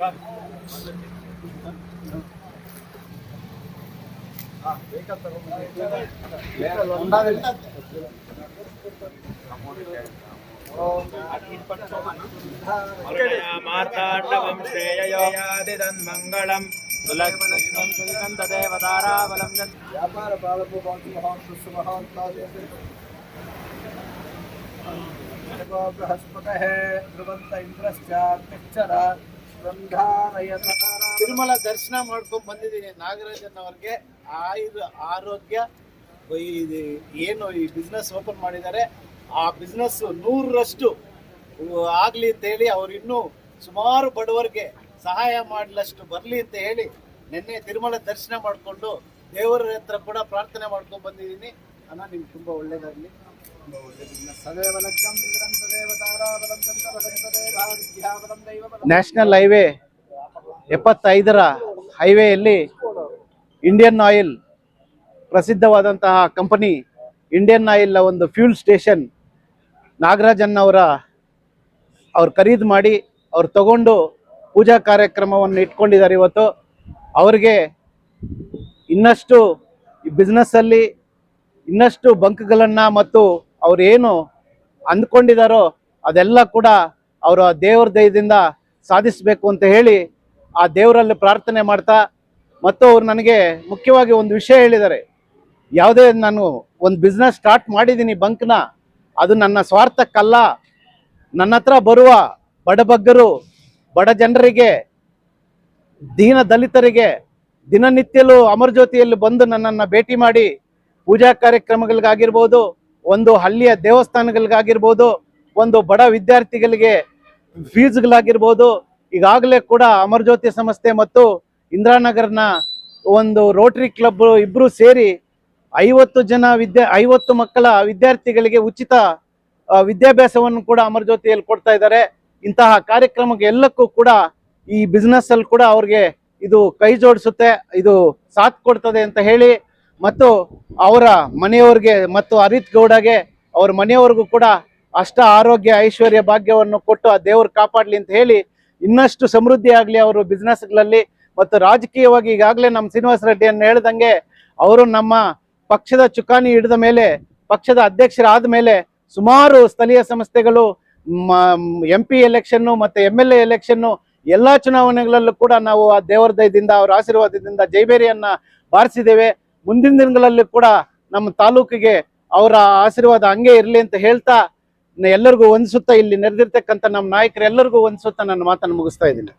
मार्ताण्डवंशेययादिदन्मङ्गलम् सुलग्नदेवतारावलं व्यापार बृहस्पतः ध्रुವಂತ ಇಂದ್ರಶ್ಚಾರ್ಪಿಚ್ಚರ ತಿರುಮಲ ದರ್ಶನ ಮಾಡ್ಕೊಂಡು ಬಂದಿದ್ದೀನಿ. ನಾಗರಾಜನ್ ಅವ್ರಿಗೆ ಆರೋಗ್ಯ ಏನು ಈ ಬಿಸ್ನೆಸ್ ಓಪನ್ ಮಾಡಿದ್ದಾರೆ ಆ ಬಿಸ್ನೆಸ್ 100ರಷ್ಟು ಆಗ್ಲಿ ಅಂತ ಹೇಳಿ ಅವ್ರು ಇನ್ನೂ ಸುಮಾರು ಬಡವರಿಗೆ ಸಹಾಯ ಮಾಡಲಷ್ಟು ಬರಲಿ ಅಂತ ಹೇಳಿ ನಿನ್ನೆ ತಿರುಮಲ ದರ್ಶನ ಮಾಡಿಕೊಂಡು ದೇವರ ಹತ್ರ ಕೂಡ ಪ್ರಾರ್ಥನೆ ಮಾಡ್ಕೊಂಡು ಬಂದಿದ್ದೀನಿ. ಅಣ್ಣ ನಿಮ್ಗೆ ತುಂಬಾ ಒಳ್ಳೇದಾಗಲಿ. ನ್ಯಾಷನಲ್ ಹೈವೇ 75ರ ಹೈವೇಯಲ್ಲಿ ಇಂಡಿಯನ್ ಆಯಿಲ್ ಪ್ರಸಿದ್ಧವಾದಂತಹ ಕಂಪನಿ ಇಂಡಿಯನ್ ಆಯಿಲ್ ಒಂದು ಫ್ಯೂಲ್ ಸ್ಟೇಷನ್ ನಾಗರಾಜನ್ ಅವ್ರು ಖರೀದಿ ಮಾಡಿ ಅವ್ರು ತಗೊಂಡು ಪೂಜಾ ಕಾರ್ಯಕ್ರಮವನ್ನು ಇಟ್ಕೊಂಡಿದ್ದಾರೆ. ಇವತ್ತು ಅವ್ರಿಗೆ ಇನ್ನಷ್ಟು ಈ ಬಿಸ್ನೆಸ್ಸಲ್ಲಿ ಇನ್ನಷ್ಟು ಬಂಕ್ಗಳನ್ನು ಮತ್ತು ಅವ್ರು ಏನು ಅಂದ್ಕೊಂಡಿದ್ದಾರೋ ಅದೆಲ್ಲ ಕೂಡ ಅವರ ದೇವ್ರ ದಯದಿಂದ ಸಾಧಿಸಬೇಕು ಅಂತ ಹೇಳಿ ಆ ದೇವರಲ್ಲಿ ಪ್ರಾರ್ಥನೆ ಮಾಡ್ತಾ, ಮತ್ತು ಅವ್ರು ನನಗೆ ಮುಖ್ಯವಾಗಿ ಒಂದು ವಿಷಯ ಹೇಳಿದ್ದಾರೆ. ಯಾವುದೇ ನಾನು ಒಂದು ಬಿಸ್ನೆಸ್ ಸ್ಟಾರ್ಟ್ ಮಾಡಿದ್ದೀನಿ ಬಂಕ್ನ, ಅದು ನನ್ನ ಸ್ವಾರ್ಥಕ್ಕಲ್ಲ, ನನ್ನ ಹತ್ರ ಬರುವ ಬಡಬಗ್ಗರು ಬಡ ಜನರಿಗೆ ದೀನ ದಲಿತರಿಗೆ ದಿನನಿತ್ಯಲೂ ಅಮರಜ್ಯೋತಿಯಲ್ಲಿ ಬಂದು ನನ್ನನ್ನು ಭೇಟಿ ಮಾಡಿ ಪೂಜಾ ಕಾರ್ಯಕ್ರಮಗಳಿಗಾಗಿರ್ಬೋದು, ಒಂದು ಹಳ್ಳಿಯ ದೇವಸ್ಥಾನಗಳಿಗಾಗಿರ್ಬೋದು, ಒಂದು ಬಡ ವಿದ್ಯಾರ್ಥಿಗಳಿಗೆ ಫೀಸ್ಗಳಾಗಿರ್ಬೋದು, ಈಗಾಗಲೇ ಕೂಡ ಅಮರಜ್ಯೋತಿ ಸಂಸ್ಥೆ ಮತ್ತು ಇಂದಿರಾನಗರ್ನ ಒಂದು ರೋಟರಿ ಕ್ಲಬ್ ಇಬ್ಬರು ಸೇರಿ 50 ಮಕ್ಕಳ ವಿದ್ಯಾರ್ಥಿಗಳಿಗೆ ಉಚಿತ ವಿದ್ಯಾಭ್ಯಾಸವನ್ನು ಕೂಡ ಅಮರಜ್ಯೋತಿಯಲ್ಲಿ ಕೊಡ್ತಾ ಇದ್ದಾರೆ. ಇಂತಹ ಕಾರ್ಯಕ್ರಮಕ್ಕೆ ಎಲ್ಲಕ್ಕೂ ಕೂಡ ಈ ಬಿಸ್ನೆಸ್ ಅಲ್ಲಿ ಕೂಡ ಅವ್ರಿಗೆ ಇದು ಕೈ ಜೋಡಿಸುತ್ತೆ, ಇದು ಸಾಥ್ ಕೊಡ್ತದೆ ಅಂತ ಹೇಳಿ, ಮತ್ತು ಅವರ ಮನೆಯವ್ರಿಗೆ ಮತ್ತು ಹರಿತ್ ಗೌಡಗೆ ಅವ್ರ ಮನೆಯವ್ರಿಗೂ ಕೂಡ ಅಷ್ಟ ಆರೋಗ್ಯ ಐಶ್ವರ್ಯ ಭಾಗ್ಯವನ್ನು ಕೊಟ್ಟು ಆ ದೇವ್ರು ಕಾಪಾಡಲಿ ಅಂತ ಹೇಳಿ ಇನ್ನಷ್ಟು ಸಮೃದ್ಧಿ ಆಗಲಿ ಅವರು ಬಿಸ್ನೆಸ್ಗಳಲ್ಲಿ. ಮತ್ತು ರಾಜಕೀಯವಾಗಿ ಈಗಾಗಲೇ ನಮ್ಮ ಶ್ರೀನಿವಾಸ ರೆಡ್ಡಿಯನ್ನು ಹೇಳ್ದಂಗೆ ಅವರು ನಮ್ಮ ಪಕ್ಷದ ಚುಕ್ಕಾಣಿ ಹಿಡಿದ ಮೇಲೆ, ಪಕ್ಷದ ಅಧ್ಯಕ್ಷರಾದ ಮೇಲೆ ಸುಮಾರು ಸ್ಥಳೀಯ ಸಂಸ್ಥೆಗಳು MP ಎಲೆಕ್ಷನ್ನು ಮತ್ತು MLA ಎಲೆಕ್ಷನ್ನು ಎಲ್ಲ ಚುನಾವಣೆಗಳಲ್ಲೂ ಕೂಡ ನಾವು ಆ ದೇವರ ದಯದಿಂದ ಅವರ ಆಶೀರ್ವಾದದಿಂದ ಜೈಬೇರಿಯನ್ನ ಬಾರಿಸಿದ್ದೇವೆ. ಮುಂದಿನ ದಿನಗಳಲ್ಲಿ ಕೂಡ ನಮ್ಮ ತಾಲೂಕಿಗೆ ಅವರ ಆಶೀರ್ವಾದ ಹಂಗೆ ಇರಲಿ ಅಂತ ಹೇಳ್ತಾ ಎಲ್ಲರಿಗೂ ವಂದಿಸುತ್ತಾ, ಇಲ್ಲಿ ನೆರೆದಿರ್ತಕ್ಕಂಥ ನಮ್ಮ ನಾಯಕರೆಲ್ಲರಿಗೂ ವಂದಿಸುತ್ತಾ ನನ್ನ ಮಾತನ್ನು ಮುಗಿಸ್ತಾ ಇದ್ದೀನಿ.